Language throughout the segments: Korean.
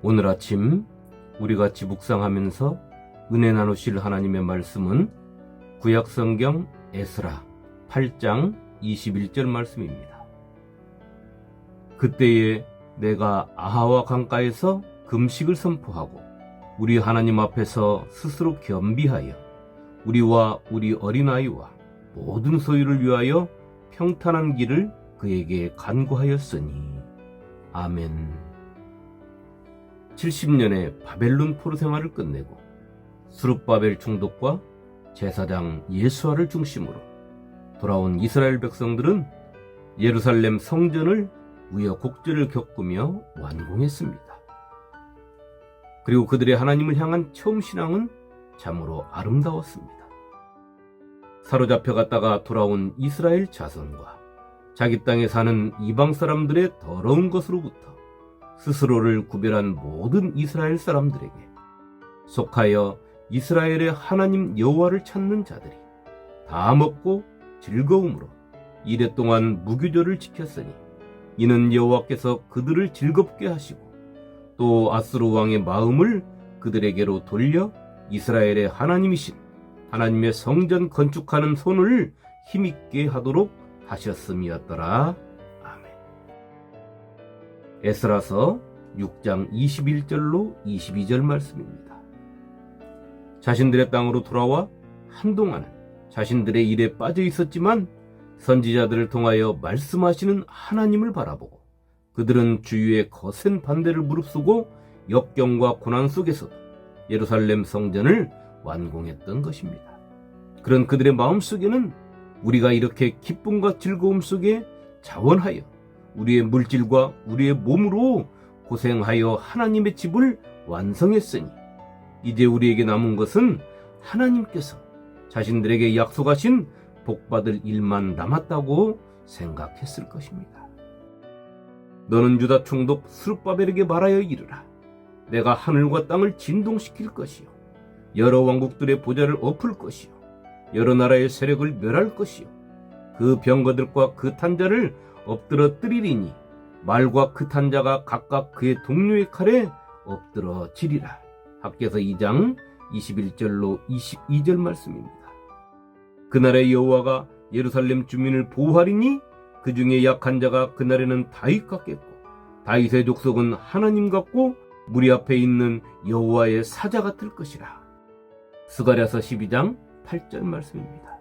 오늘 아침 우리 같이 묵상하면서 은혜 나누실 하나님의 말씀은 구약성경 에스라 8장 21절 말씀입니다. 그때에 내가 아하와 강가에서 금식을 선포하고 우리 하나님 앞에서 스스로 겸비하여 우리와 우리 어린아이와 모든 소유를 위하여 평탄한 길을 그에게 간구하였으니. 아멘. 70년의 바벨론 포로 생활을 끝내고 스룹바벨 총독과 제사장 예수아를 중심으로 돌아온 이스라엘 백성들은 예루살렘 성전을 우여곡절을 겪으며 완공했습니다. 그리고 그들의 하나님을 향한 처음 신앙은 참으로 아름다웠습니다. 사로잡혀갔다가 돌아온 이스라엘 자손과 자기 땅에 사는 이방 사람들의 더러운 것으로부터 스스로를 구별한 모든 이스라엘 사람들에게 속하여 이스라엘의 하나님 여호와를 찾는 자들이 다 먹고 즐거움으로 이래 동안 무교절을 지켰으니 이는 여호와께서 그들을 즐겁게 하시고 또 아스루 왕의 마음을 그들에게로 돌려 이스라엘의 하나님이신 하나님의 성전 건축하는 손을 힘있게 하도록 하셨음이었더라. 아멘. 에스라서 6장 21절로 22절 말씀입니다. 자신들의 땅으로 돌아와 한동안은 자신들의 일에 빠져 있었지만 선지자들을 통하여 말씀하시는 하나님을 바라보고 그들은 주위의 거센 반대를 무릅쓰고 역경과 고난 속에서도 예루살렘 성전을 완공했던 것입니다. 그런 그들의 마음속에는 우리가 이렇게 기쁨과 즐거움 속에 자원하여 우리의 물질과 우리의 몸으로 고생하여 하나님의 집을 완성했으니 이제 우리에게 남은 것은 하나님께서 자신들에게 약속하신 복받을 일만 남았다고 생각했을 것입니다. 너는 유다 총독 스룹바벨에게 말하여 이르라. 내가 하늘과 땅을 진동시킬 것이요 여러 왕국들의 보좌를 엎을 것이요 여러 나라의 세력을 멸할 것이요 그 병거들과 그 탄자를 엎드러뜨리리니 말과 그 탄자가 각각 그의 동료의 칼에 엎드러지리라. 학개서 2장 21절로 22절 말씀입니다. 그날의 여호와가 예루살렘 주민을 보호하리니 그 중에 약한 자가 그날에는 다윗 같겠고 다윗의 족속은 하나님 같고 무리 앞에 있는 여호와의 사자 같을 것이라. 스가랴서 12장 8절 말씀입니다.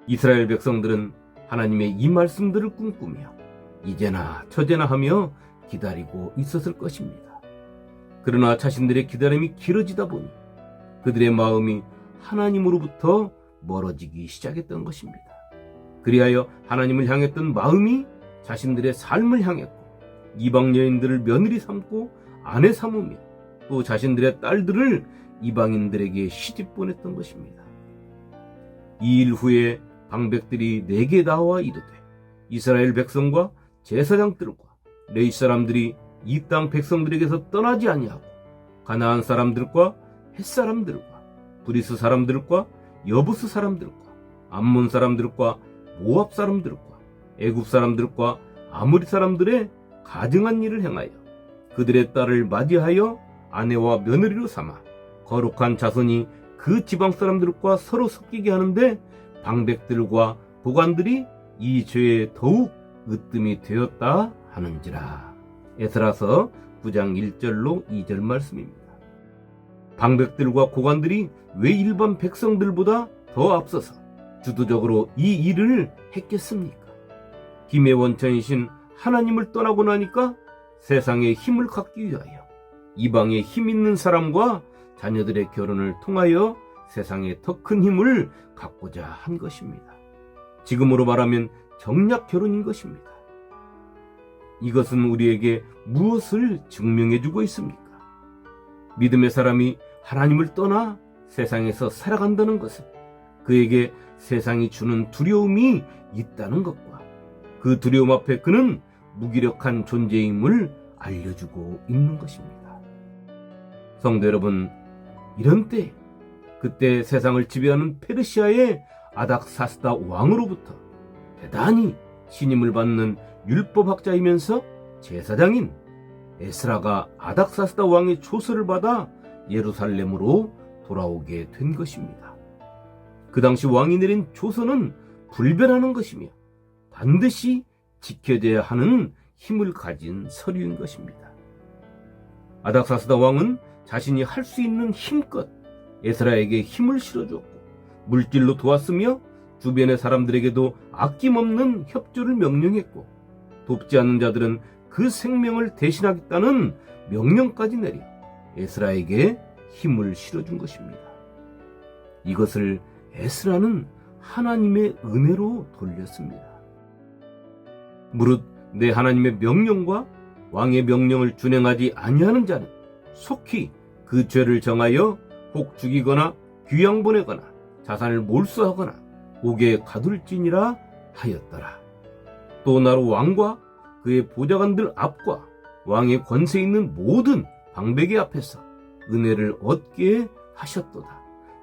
이스라엘 백성들은 하나님의 이 말씀들을 꿈꾸며 이제나 저제나 하며 기다리고 있었을 것입니다. 그러나 자신들의 기다림이 길어지다 보니 그들의 마음이 하나님으로부터 멀어지기 시작했던 것입니다. 그리하여 하나님을 향했던 마음이 자신들의 삶을 향했고 이방 여인들을 며느리 삼고 아내 삼으며 또 자신들의 딸들을 이방인들에게 시집 보냈던 것입니다. 이 일 후에 방백들이 내게 나와 이르되 이스라엘 백성과 제사장들과 레위 사람들이 이 땅 백성들에게서 떠나지 아니하고 가나안 사람들과 헷 사람들과 브리스 사람들과 여부스 사람들과 암몬 사람들과 모압 사람들과 애굽 사람들과 아무리 사람들의 가증한 일을 행하여 그들의 딸을 맞이하여 아내와 며느리로 삼아 거룩한 자손이 그 지방 사람들과 서로 섞이게 하는데 방백들과 보관들이 이 죄에 더욱 으뜸이 되었다 하는지라. 에스라서 9장 1절로 2절 말씀입니다. 방백들과 고관들이 왜 일반 백성들보다 더 앞서서 주도적으로 이 일을 했겠습니까? 힘의 원천이신 하나님을 떠나고 나니까 세상의 힘을 갖기 위하여 이방의 힘 있는 사람과 자녀들의 결혼을 통하여 세상에 더 큰 힘을 갖고자 한 것입니다. 지금으로 말하면 정략 결혼인 것입니다. 이것은 우리에게 무엇을 증명해주고 있습니까? 믿음의 사람이 하나님을 떠나 세상에서 살아간다는 것은 그에게 세상이 주는 두려움이 있다는 것과 그 두려움 앞에 그는 무기력한 존재임을 알려주고 있는 것입니다. 성도 여러분, 이런 때 그때 세상을 지배하는 페르시아의 아닥사스다 왕으로부터 대단히 신임을 받는 율법학자이면서 제사장인 에스라가 아닥사스다 왕의 조서를 받아 예루살렘으로 돌아오게 된 것입니다. 그 당시 왕이 내린 조서는 불변하는 것이며 반드시 지켜져야 하는 힘을 가진 서류인 것입니다. 아닥사스다 왕은 자신이 할 수 있는 힘껏 에스라에게 힘을 실어주었고 물질로 도왔으며 주변의 사람들에게도 아낌없는 협조를 명령했고 돕지 않는 자들은 그 생명을 대신하겠다는 명령까지 내려 에스라에게 힘을 실어준 것입니다. 이것을 에스라는 하나님의 은혜로 돌렸습니다. 무릇 내 하나님의 명령과 왕의 명령을 준행하지 아니하는 자는 속히 그 죄를 정하여 혹 죽이거나 귀양 보내거나 자산을 몰수하거나 옥에 가둘지니라 하였더라. 또 나로 왕과 그의 보좌관들 앞과 왕의 권세 있는 모든 방백의 앞에서 은혜를 얻게 하셨도다.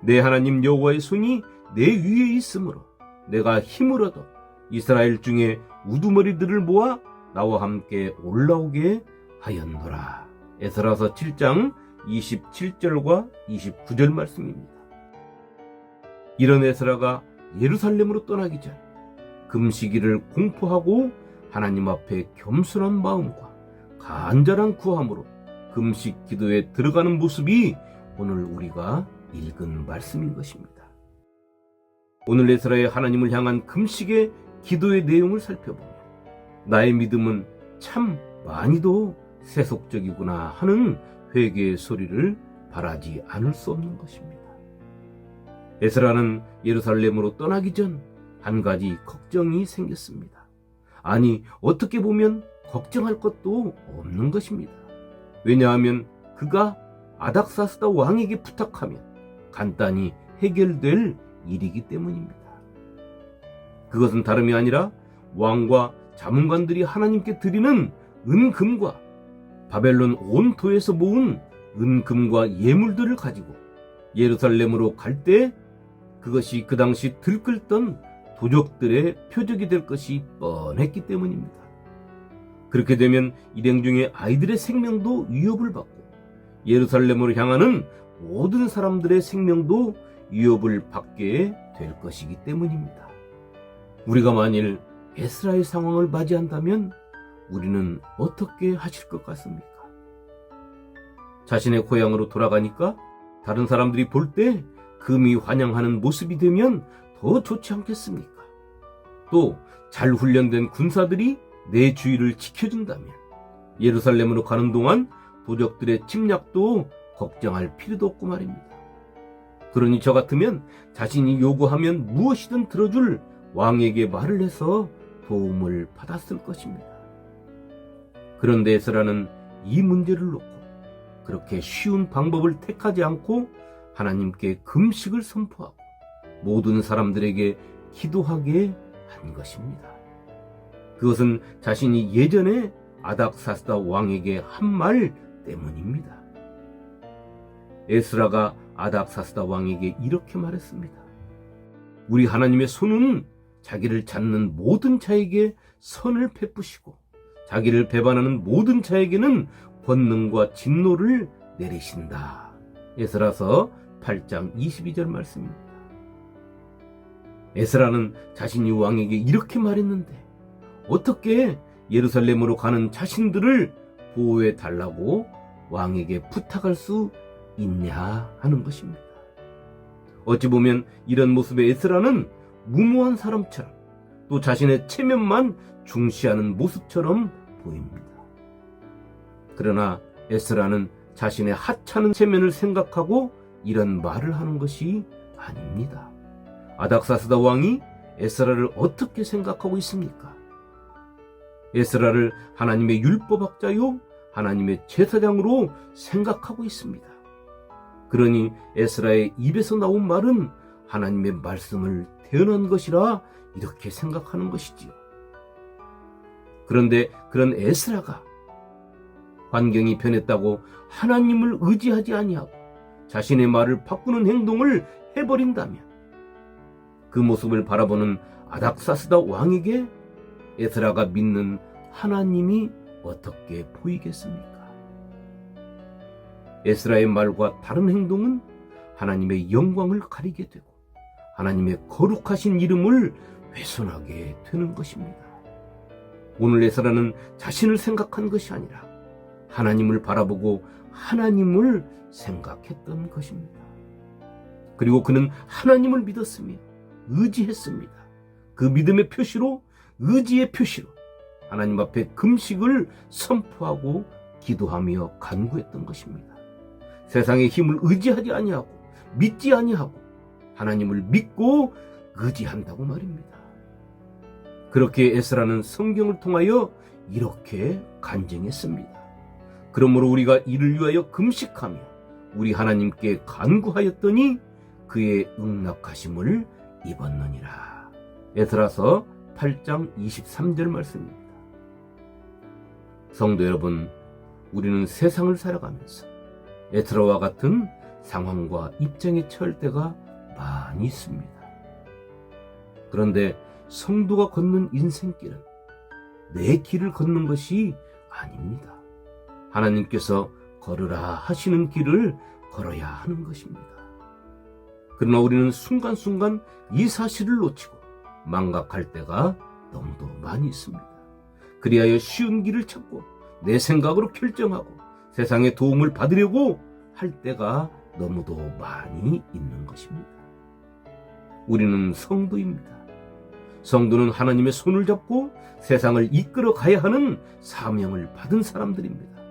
내 하나님 여호와의 손이 내 위에 있으므로 내가 힘을 얻어 이스라엘 중에 우두머리들을 모아 나와 함께 올라오게 하였노라. 에스라서 7장 27절과 29절 말씀입니다. 이런 에스라가 예루살렘으로 떠나기 전 금식일을 공포하고 하나님 앞에 겸손한 마음과 간절한 구함으로 금식 기도에 들어가는 모습이 오늘 우리가 읽은 말씀인 것입니다. 오늘 에스라의 하나님을 향한 금식의 기도의 내용을 살펴보면 나의 믿음은 참 많이도 세속적이구나 하는 회개의 소리를 바라지 않을 수 없는 것입니다. 에스라는 예루살렘으로 떠나기 전 한 가지 걱정이 생겼습니다. 아니, 어떻게 보면 걱정할 것도 없는 것입니다. 왜냐하면 그가 아닥사스다 왕에게 부탁하면 간단히 해결될 일이기 때문입니다. 그것은 다름이 아니라 왕과 자문관들이 하나님께 드리는 은금과 바벨론 온토에서 모은 은금과 예물들을 가지고 예루살렘으로 갈 때 그것이 그 당시 들끓던 도적들의 표적이 될 것이 뻔했기 때문입니다. 그렇게 되면 일행 중에 아이들의 생명도 위협을 받고 예루살렘으로 향하는 모든 사람들의 생명도 위협을 받게 될 것이기 때문입니다. 우리가 만일 에스라의 상황을 맞이한다면 우리는 어떻게 하실 것 같습니까? 자신의 고향으로 돌아가니까 다른 사람들이 볼 때 금이 환영하는 모습이 되면 더 좋지 않겠습니까? 또 잘 훈련된 군사들이 내 주위를 지켜준다면 예루살렘으로 가는 동안 도적들의 침략도 걱정할 필요도 없고 말입니다. 그러니 저 같으면 자신이 요구하면 무엇이든 들어줄 왕에게 말을 해서 도움을 받았을 것입니다. 그런데 에스라는 이 문제를 놓고 그렇게 쉬운 방법을 택하지 않고 하나님께 금식을 선포하고 모든 사람들에게 기도하게 한 것입니다. 그것은 자신이 예전에 아닥사스다 왕에게 한 말 때문입니다. 에스라가 아닥사스다 왕에게 이렇게 말했습니다. 우리 하나님의 손은 자기를 찾는 모든 자에게 선을 베푸시고 자기를 배반하는 모든 자에게는 권능과 진노를 내리신다. 에스라서 8장 22절 말씀입니다. 에스라는 자신이 왕에게 이렇게 말했는데 어떻게 예루살렘으로 가는 자신들을 보호해 달라고 왕에게 부탁할 수 있냐 하는 것입니다. 어찌 보면 이런 모습의 에스라는 무모한 사람처럼 또 자신의 체면만 중시하는 모습처럼 보입니다. 그러나 에스라는 자신의 하찮은 체면을 생각하고 이런 말을 하는 것이 아닙니다. 아닥사스다 왕이 에스라를 어떻게 생각하고 있습니까? 에스라를 하나님의 율법학자요 하나님의 제사장으로 생각하고 있습니다. 그러니 에스라의 입에서 나온 말은 하나님의 말씀을 대언한 것이라 이렇게 생각하는 것이지요. 그런데 그런 에스라가 환경이 변했다고 하나님을 의지하지 아니하고 자신의 말을 바꾸는 행동을 해버린다면 그 모습을 바라보는 아닥사스다 왕에게 에스라가 믿는 하나님이 어떻게 보이겠습니까? 에스라의 말과 다른 행동은 하나님의 영광을 가리게 되고 하나님의 거룩하신 이름을 훼손하게 되는 것입니다. 오늘 에스라는 자신을 생각한 것이 아니라 하나님을 바라보고 하나님을 생각했던 것입니다. 그리고 그는 하나님을 믿었으며 의지했습니다. 그 믿음의 표시로, 의지의 표시로 하나님 앞에 금식을 선포하고 기도하며 간구했던 것입니다. 세상의 힘을 의지하지 아니하고 믿지 아니하고 하나님을 믿고 의지한다고 말입니다. 그렇게 에스라는 성경을 통하여 이렇게 간증했습니다. 그러므로 우리가 이를 위하여 금식하며 우리 하나님께 간구하였더니 그의 응답하심을 입었느니라. 에스라서 8장 23절 말씀입니다. 성도 여러분, 우리는 세상을 살아가면서 에스라와 같은 상황과 입장에 처할 때가 많이 있습니다. 그런데 성도가 걷는 인생길은 내 길을 걷는 것이 아닙니다. 하나님께서 걸으라 하시는 길을 걸어야 하는 것입니다. 그러나 우리는 순간순간 이 사실을 놓치고 망각할 때가 너무도 많이 있습니다. 그리하여 쉬운 길을 찾고 내 생각으로 결정하고 세상의 도움을 받으려고 할 때가 너무도 많이 있는 것입니다. 우리는 성도입니다. 성도는 하나님의 손을 잡고 세상을 이끌어 가야 하는 사명을 받은 사람들입니다.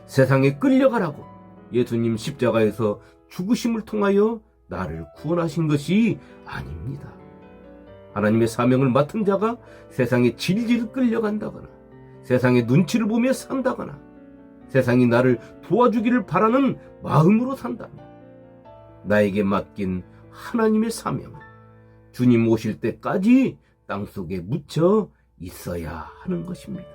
세상에 끌려가라고 예수님 십자가에서 죽으심을 통하여 나를 구원하신 것이 아닙니다. 하나님의 사명을 맡은 자가 세상에 질질 끌려간다거나 세상의 눈치를 보며 산다거나 세상이 나를 도와주기를 바라는 마음으로 산다면 나에게 맡긴 하나님의 사명은 주님 오실 때까지 땅속에 묻혀 있어야 하는 것입니다.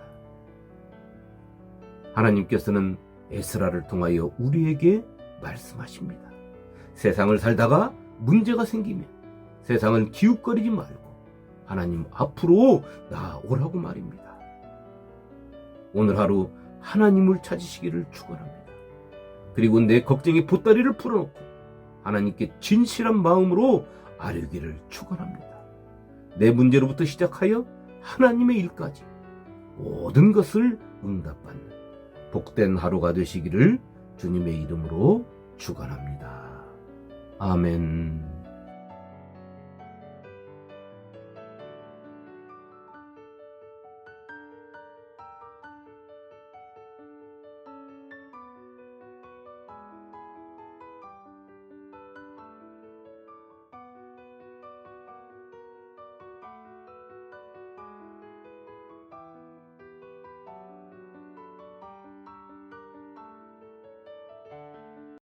하나님께서는 에스라를 통하여 우리에게 말씀하십니다. 세상을 살다가 문제가 생기면 세상을 기웃거리지 말고 하나님 앞으로 나오라고 말입니다. 오늘 하루 하나님을 찾으시기를 축원합니다. 그리고 내 걱정의 보따리를 풀어놓고 하나님께 진실한 마음으로 아뢰기를 축원합니다. 내 문제로부터 시작하여 하나님의 일까지 모든 것을 응답받는 복된 하루가 되시기를 주님의 이름으로 축원합니다. 아멘.